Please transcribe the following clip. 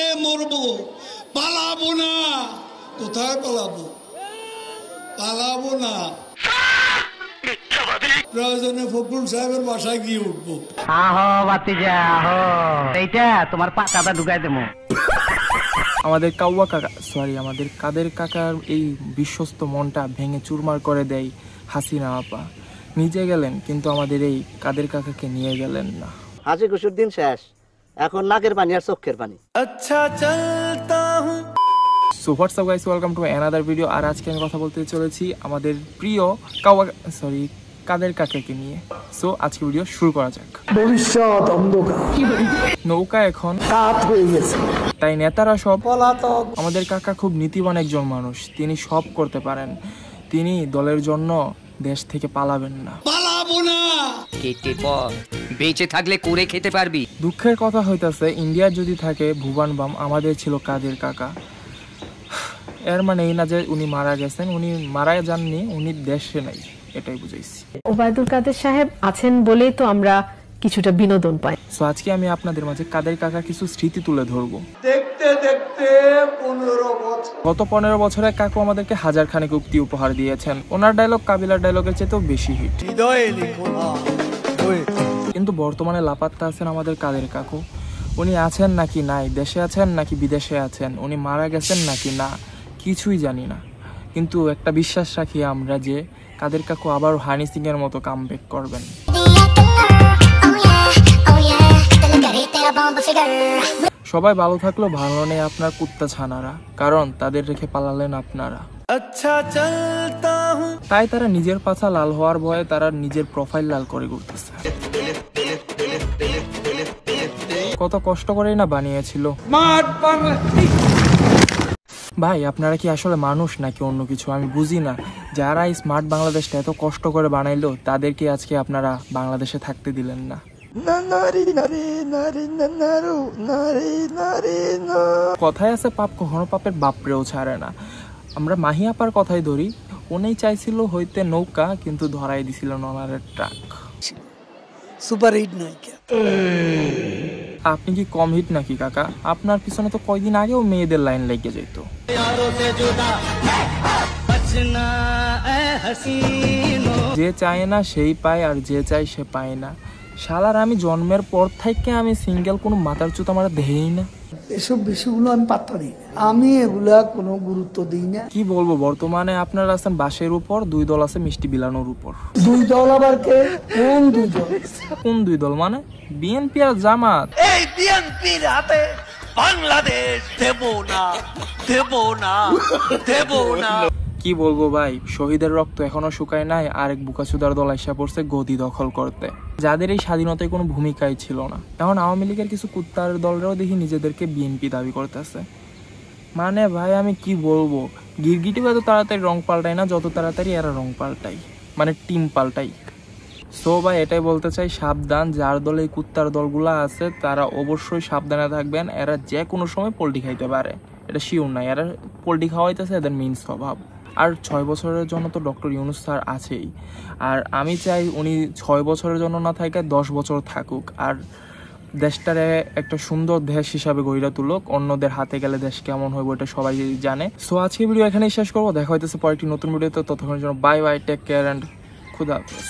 খেয়ে মরবো, পালাবো না। কোথায় পালাবো? পালাবো না, প্রয়োজনে ফখরুল সাহেবের বাসায় গিয়ে উঠবো। এইটা তোমার পাতাটা ঢুকাই দেবো। আমাদের কাউয়া কাকা, সরি আমাদের কাদের কাকার এই বিশ্বস্ত মনটা ভেঙে চুরমার করে দেয় হাসিনা আপা। নিজে গেলেন কিন্তু আমাদের এই কাদের কাকাকে নিয়ে গেলেন না। হাসি খুশির দিন শেষ, এখন নাকের পানি আর চোখের পানি। আচ্ছা চলতা হুঁ। So what's up guys, welcome to another video. আর আজকে আমি কথা বলতে চলেছি আমাদের প্রিয় কাদের কাকাকে নিয়ে। সো আজকে ভিডিও শুরু করা যাক। ভবিষ্যৎ অন্ধকার, নৌকা এখন রাত হয়ে গেছে, তাই নেতারা সব পলাতক। আমাদের কাকা খুব নীতিবান একজন মানুষ, তিনি সব করতে পারেন। তিনি দলের জন্য দেশ থেকে পালাবেন না। পালাবো না, কেটে পর বেঁচে থাকলে করে খেতে পারবি। দুঃখের কথা হইতাছে, ইন্ডিয়ার যদি থাকে ভুবন বাম, আমাদের ছিল কাদের কাকা। এর মানে এই না যে উনি মারা গেছেন, উনি মারা যাননি, উনি দেশে নাই, এটাই বুঝাইছি। ওবায়দুল কাদের সাহেব আছেন বলেই তো আমরা কিছুটা বিনোদন পাই। সো আজকে আমি আপনাদের মাঝে কাদের কাকা কিছু স্মৃতি তুলে ধরবো। দেখতে দেখতে 15 বছর। গত 15 বছরে কাকু আমাদেরকে হাজার খানেক উক্তি উপহার দিয়েছেন। ওনার ডায়লগ কাবিলার ডায়লগের চেয়েও বেশি হিট। কিন্তু বর্তমানে লাপাত্তা আছেন আমাদের কাদের কাকু। উনি আছেন নাকি নাই, দেশে আছেন নাকি বিদেশে আছেন, উনি মারা গেছেন নাকি না, কিছুই জানি না। কিন্তু একটা বিশ্বাস রাখি আমরা যে কাদের কাকু আবার হানি সিং এর মতো কামব্যাক করবেন। সবাই ভালো থাকলো, ভালো নেই আপনার কুত্তা ছানারা, কারণ তাদের রেখে পালালেন আপনারা। আচ্ছা চলতা হুঁ। তাই তারা নিজের পাছা লাল হওয়ার ভয়ে তারা নিজের প্রোফাইল লাল করে ঘুরতেছে। কত কষ্ট করেই না বানিয়েছিল। ভাই আপনারা কি আসলে মানুষ নাকি অন্য কিছু আমি বুঝি না। যারা এই স্মার্ট বাংলাদেশটা এত কষ্ট করে বানাইলো, তাদেরকে আজকে আপনারা বাংলাদেশে থাকতে দিলেন না। কথায় আছে পাপ কখনো পাপের বাপরেও ছাড়ে না। আমরা মাহি আপার কথাই ধরি, উনি চাইছিল হইতে নৌকা, কিন্তু ধরাই দিছিল নলারের ট্রাক। সুপার হিট নয় কে? আপনি কি কম হিট নাকি কাকা? আপনার পিছনে তো কয়দিন আগেও মেয়েদের লাইন লেগে যেত। যে চায় না সেই পায়, আর যে চায় সে পায় না। শালার আমি জন্মের পর থেকে আমি সিঙ্গেল কোনো মাথার চুত আমার দেই না। এসব বিষয়গুলো আমি পাত্তা দিই না, আমি এগুলা কোনো গুরুত্ব দিই না। কি বলবো, বর্তমানে আপনারা আছেন বাসের উপর, 2 দল আছে মিষ্টি বিলানোর উপর। 2 দল আবার কে? কোন 2 দল? কোন 2 দল মানে? বিএনপি আর জামাত। এই বিএনপির হাতে বাংলাদেশ দেব না, দেব না, দেব না। কি বলবো ভাই, শহীদের রক্ত এখনো শুকায় নাই, আরেক বুকাচুদার দল আইসা পড়ছে গদি দখল করতে, যাদের এই স্বাধীনতায় কোনো ভূমিকাই ছিল না। এখন আওয়ামী লীগের কিছু কুত্তার দলরাও দেখি নিজেদেরকে বিএনপি দাবি করতেছে। মানে ভাই আমি কি বলবো, গিরগিটি এত তাড়াতাড়ি রং পাল্টায় না যত তাড়াতাড়ি এরা রং পাল্টাই, মানে টিম পাল্টাই। সো ভাই এটাই বলতে চাই, সাবধান, যার দলে এই কুত্তার দলগুলো আছে তারা অবশ্যই সাবধানে থাকবেন। এরা যে কোনো সময় পোল্ট্রি খাইতে পারে, এটা শিওর নাই। এরা পোল্ট্রি খাওয়াইতেছে, এদের মেইন স্বভাব। আর 6 বছরের জন্য তো ডক্টর ইউনূস স্যার আছেই, আর আমি চাই উনি 6 বছরের জন্য না থাকে 10 বছর থাকুক, আর দেশটারে একটা সুন্দর দেশ হিসাবে গড়িয়া তুলুক। অন্যদের হাতে গেলে দেশ কেমন হইব এটা সবাই জানে। সো আজকে ভিডিও এখানেই শেষ করবো, দেখা হইতেছে পরেরটি নতুন ভিডিওতে। ততক্ষণের জন্য bye bye, take care and খুদা হাফেজ।